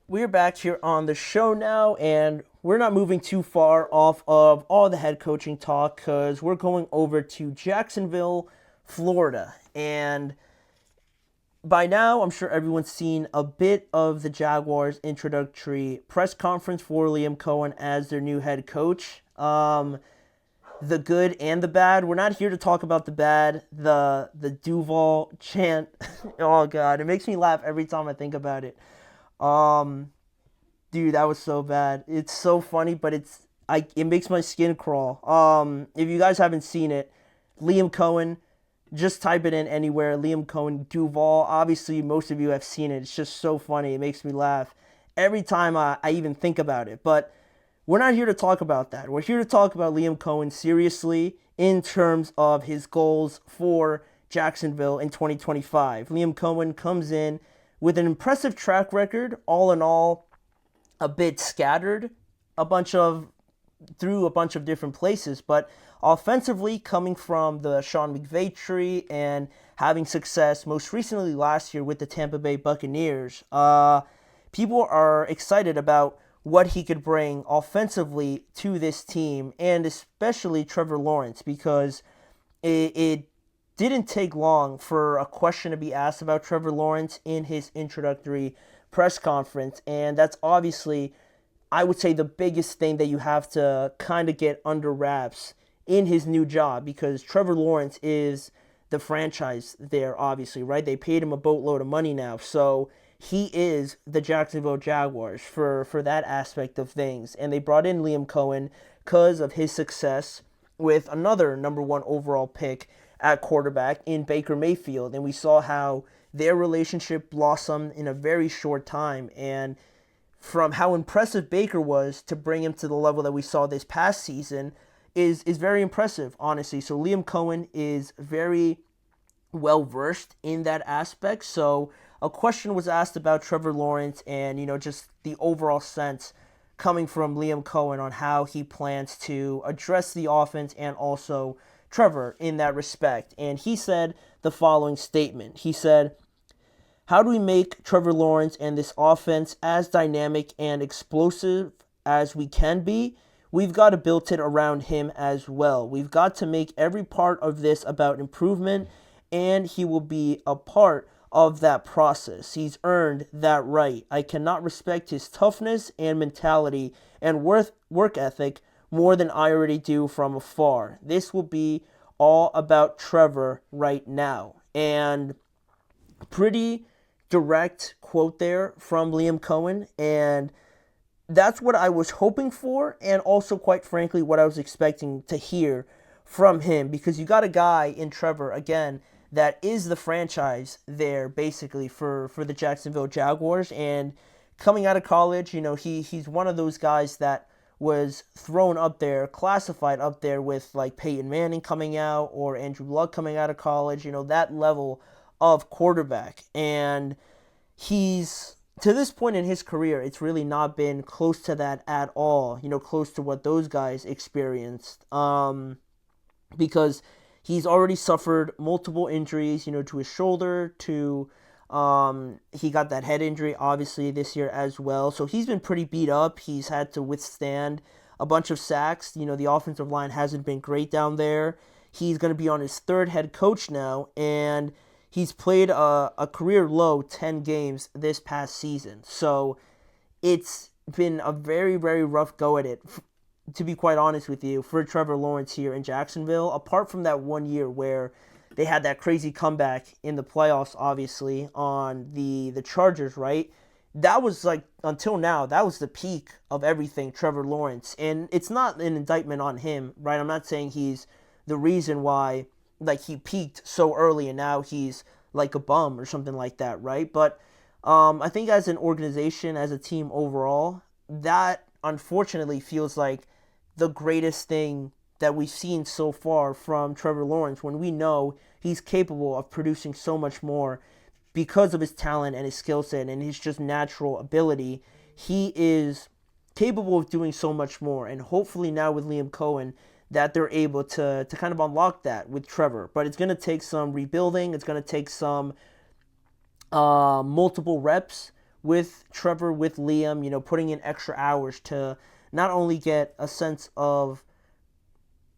We're back here on the show now, and we're not moving too far off of all the head coaching talk because we're going over to Jacksonville, Florida. And by now, I'm sure everyone's seen a bit of the Jaguars' introductory press conference for Liam Coen as their new head coach. The good and the bad. We're not here to talk about the bad. The Duval chant. Oh God, it makes me laugh every time I think about it. Um, Dude, that was so bad. It's so funny, but it makes my skin crawl. If you guys haven't seen it, Liam Cohen, just type it in anywhere. Liam Cohen Duval. Obviously, most of you have seen it. It's just so funny. It makes me laugh every time I even think about it. But we're not here to talk about that. We're here to talk about Liam Cohen seriously in terms of his goals for Jacksonville in 2025. Liam Cohen comes in with an impressive track record, all in all, a bit scattered, a bunch of through a bunch of different places, but offensively coming from the Sean McVay tree and having success most recently last year with the Tampa Bay Buccaneers. People are excited about what he could bring offensively to this team, and especially Trevor Lawrence, because it didn't take long for a question to be asked about Trevor Lawrence in his introductory press conference, and that's obviously, I would say, the biggest thing that you have to kind of get under wraps in his new job, because Trevor Lawrence is the franchise there, obviously, right? They paid him a boatload of money now, so he is the Jacksonville Jaguars for that aspect of things. And they brought in Liam Cohen because of his success with another number one overall pick at quarterback in Baker Mayfield. And we saw how their relationship blossomed in a very short time. And from how impressive Baker was to bring him to the level that we saw this past season is very impressive, honestly. So Liam Cohen is very well versed in that aspect. So a question was asked about Trevor Lawrence and, just the overall sense coming from Liam Cohen on how he plans to address the offense and also Trevor in that respect. And he said the following statement. He said, "How do we make Trevor Lawrence and this offense as dynamic and explosive as we can be? We've got to build it around him as well. We've got to make every part of this about improvement, and he will be a part of that process. He's earned that right. I cannot respect his toughness and mentality and work ethic more than I already do from afar. This will be all about Trevor right now." And pretty direct quote there from Liam Cohen, and that's what I was hoping for, and also, quite frankly, what I was expecting to hear from him, because you got a guy in Trevor, again, that is the franchise there, basically, for the Jacksonville Jaguars, and coming out of college, he's one of those guys that was thrown up there, classified up there with, like, Peyton Manning coming out, or Andrew Luck coming out of college, that level of quarterback, and he's to this point in his career, it's really not been close to that at all, close to what those guys experienced, because he's already suffered multiple injuries, to his shoulder, he got that head injury, obviously, this year as well, so he's been pretty beat up. He's had to withstand a bunch of sacks. The offensive line hasn't been great down there. He's going to be on his third head coach now, and he's played a career low 10 games this past season. So it's been a very, very rough go at it, to be quite honest with you, for Trevor Lawrence here in Jacksonville. Apart from that one year where they had that crazy comeback in the playoffs, obviously, on the Chargers, right? That was, like, until now, that was the peak of everything Trevor Lawrence. And it's not an indictment on him, right? I'm not saying he's the reason why, like, he peaked so early and now he's like a bum or something like that, right? But I think as an organization, as a team overall, that unfortunately feels like the greatest thing that we've seen so far from Trevor Lawrence, when we know he's capable of producing so much more because of his talent and his skill set and his just natural ability. He is capable of doing so much more, and hopefully now with Liam Cohen, that they're able to kind of unlock that with Trevor. But it's going to take some rebuilding. It's going to take some multiple reps with Trevor, with Liam, putting in extra hours to not only get a sense of,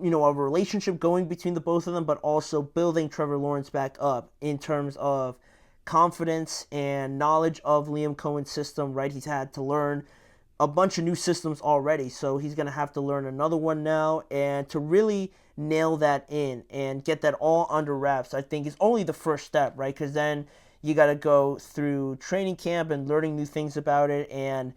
a relationship going between the both of them, but also building Trevor Lawrence back up in terms of confidence and knowledge of Liam Coen's system, right? He's had to learn a bunch of new systems already, so he's going to have to learn another one now, and to really nail that in and get that all under wraps, I think is only the first step, right? Because then you got to go through training camp and learning new things about it, and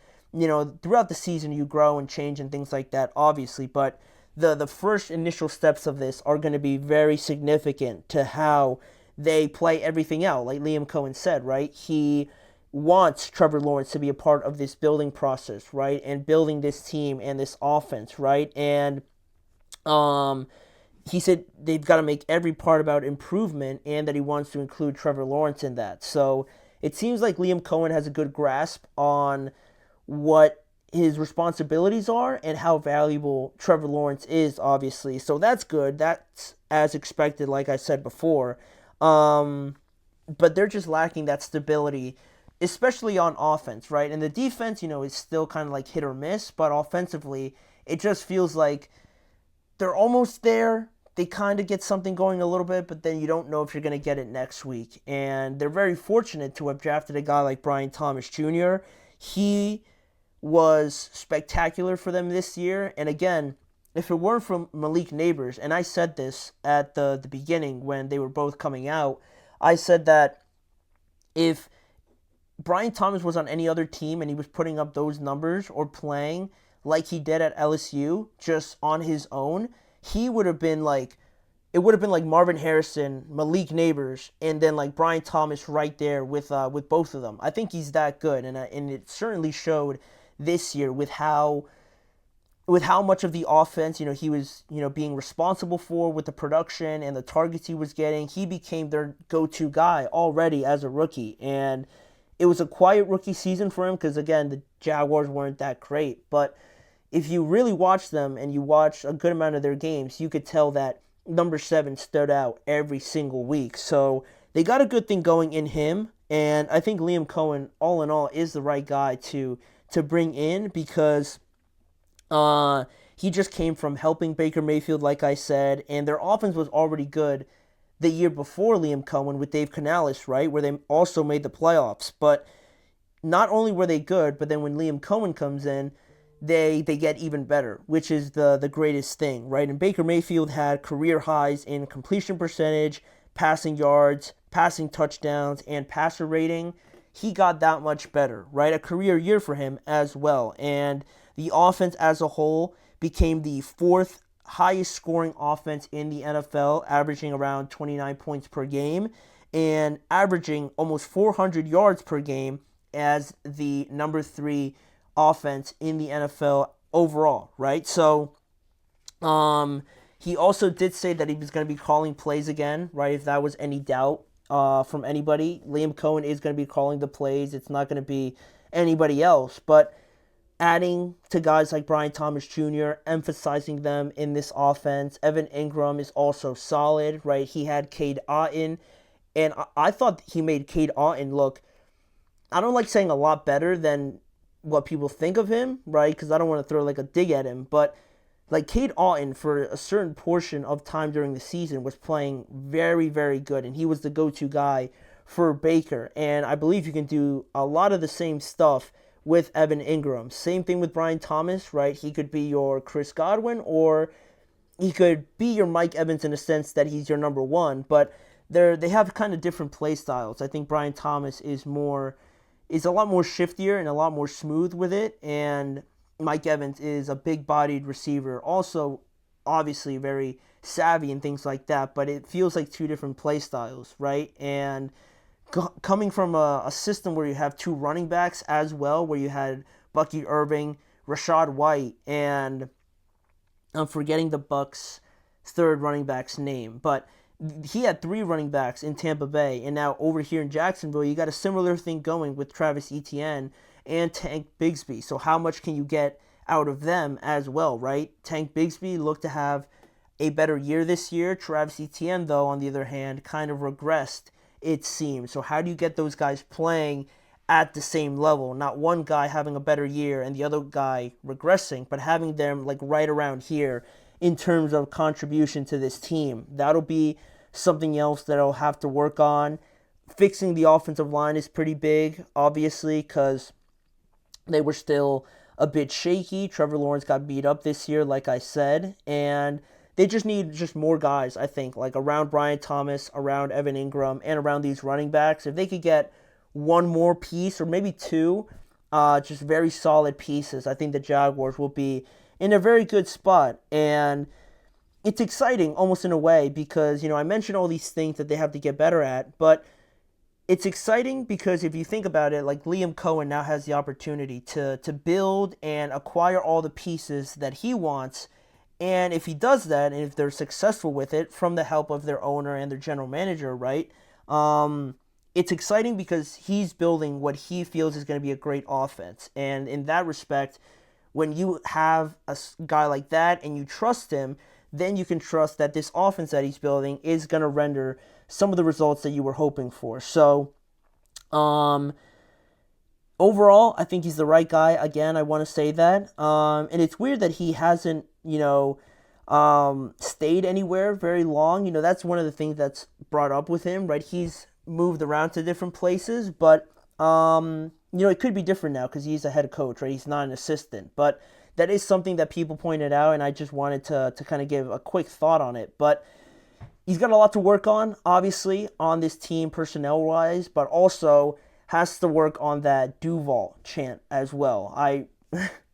throughout the season you grow and change and things like that, obviously, but the first initial steps of this are going to be very significant to how they play everything out. Like Liam Coen said, right? He wants Trevor Lawrence to be a part of this building process, right? And building this team and this offense, right? And he said they've got to make every part about improvement, and that he wants to include Trevor Lawrence in that. So it seems like Liam Coen has a good grasp on what his responsibilities are and how valuable Trevor Lawrence is, obviously. So that's good. That's as expected, like I said before. But they're just lacking that stability, especially on offense, right? And the defense, is still kind of like hit or miss, but offensively, it just feels like they're almost there. They kind of get something going a little bit, but then you don't know if you're going to get it next week. And they're very fortunate to have drafted a guy like Brian Thomas Jr. He was spectacular for them this year. And again, if it weren't for Malik Neighbors, and I said this at the beginning when they were both coming out, I said that if Brian Thomas was on any other team and he was putting up those numbers or playing like he did at LSU just on his own, he would have been like, it would have been like Marvin Harrison, Malik Neighbors, and then like Brian Thomas right there with both of them. I think he's that good, and it certainly showed this year with how much of the offense, he was, being responsible for with the production and the targets he was getting. He became their go-to guy already as a rookie. And it was a quiet rookie season for him because, again, the Jaguars weren't that great. But if you really watch them and you watch a good amount of their games, you could tell that number 7 stood out every single week. So they got a good thing going in him. And I think Liam Coen, all in all, is the right guy to bring in because he just came from helping Baker Mayfield, like I said, and their offense was already good the year before Liam Coen with Dave Canales, right, where they also made the playoffs. But not only were they good, but then when Liam Coen comes in, they get even better, which is the greatest thing, right? And Baker Mayfield had career highs in completion percentage, passing yards, passing touchdowns, and passer rating. He got that much better, right? A career year for him as well. And the offense as a whole became the 4th highest scoring offense in the NFL, averaging around 29 points per game and averaging almost 400 yards per game as the number 3 offense in the NFL overall, right? So he also did say that he was going to be calling plays again, right? If that was any doubt from anybody, Liam Coen is going to be calling the plays. It's not going to be anybody else. But adding to guys like Brian Thomas Jr., emphasizing them in this offense. Evan Ingram is also solid, right? He had Cade Otton, and I thought he made Cade Otton look, I don't like saying a lot better than what people think of him, right? Because I don't want to throw like a dig at him, but like Cade Otton for a certain portion of time during the season was playing very, very good, and he was the go-to guy for Baker. And I believe you can do a lot of the same stuff with Evan Ingram. Same thing with Brian Thomas, right? He could be your Chris Godwin, or he could be your Mike Evans in a sense that he's your number 1, but they have kind of different play styles. I think Brian Thomas is a lot more shiftier and a lot more smooth with it, and Mike Evans is a big-bodied receiver, also obviously very savvy and things like that, but it feels like 2 different play styles, right? And coming from a system where you have 2 running backs as well, where you had Bucky Irving, Rashad White, and I'm forgetting the Bucs' 3rd running back's name, but he had 3 running backs in Tampa Bay, and now over here in Jacksonville, you got a similar thing going with Travis Etienne and Tank Bigsby. So how much can you get out of them as well, right? Tank Bigsby looked to have a better year this year. Travis Etienne, though, on the other hand, kind of regressed, it seems. So how do you get those guys playing at the same level. Not one guy having a better year and the other guy regressing, but having them like right around here in terms of contribution to this team. That'll be something else that I'll have to work on. Fixing the offensive line is pretty big, obviously, because they were still a bit shaky. Trevor Lawrence got beat up this year, like I said, and they just need just more guys, I think, like around Brian Thomas, around Evan Ingram, and around these running backs. If they could get one more piece or maybe two, just very solid pieces, I think the Jaguars will be in a very good spot. And it's exciting almost in a way because, I mentioned all these things that they have to get better at, but it's exciting because if you think about it, like Liam Coen now has the opportunity to build and acquire all the pieces that he wants. And if he does that, and if they're successful with it from the help of their owner and their general manager, right? It's exciting because he's building what he feels is going to be a great offense. And in that respect, when you have a guy like that and you trust him, then you can trust that this offense that he's building is going to render some of the results that you were hoping for. So, overall, I think he's the right guy. Again, I want to say that. And it's weird that he hasn't, stayed anywhere very long. That's one of the things that's brought up with him, right? He's moved around to different places, but, it could be different now because he's a head coach, right? He's not an assistant. But that is something that people pointed out, and I just wanted to kind of give a quick thought on it. But he's got a lot to work on, obviously, on this team personnel-wise, but also has to work on that Duval chant as well.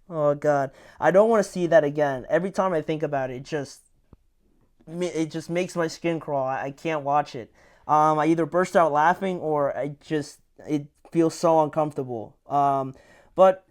Oh, God. I don't want to see that again. Every time I think about it, it just makes my skin crawl. I can't watch it. I either burst out laughing or it feels so uncomfortable. But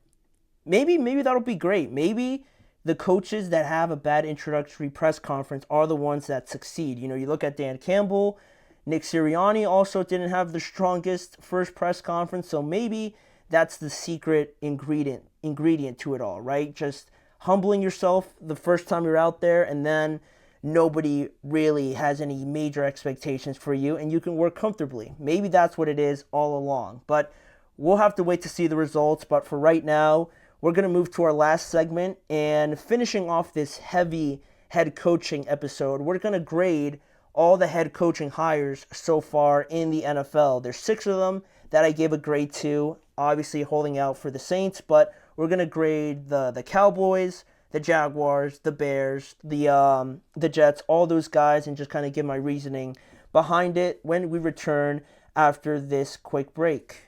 maybe that'll be great. Maybe the coaches that have a bad introductory press conference are the ones that succeed. You look at Dan Campbell, Nick Sirianni also didn't have the strongest first press conference, so maybe that's the secret ingredient to it all, right? Just humbling yourself the first time you're out there, and then nobody really has any major expectations for you, and you can work comfortably. Maybe that's what it is all along, but we'll have to wait to see the results. But for right now, we're going to move to our last segment, and finishing off this heavy head coaching episode, we're going to grade all the head coaching hires so far in the NFL. There's 6 of them that I gave a grade to, obviously holding out for the Saints, but we're going to grade the Cowboys, the Jaguars, the Bears, the Jets, all those guys, and just kind of give my reasoning behind it when we return after this quick break.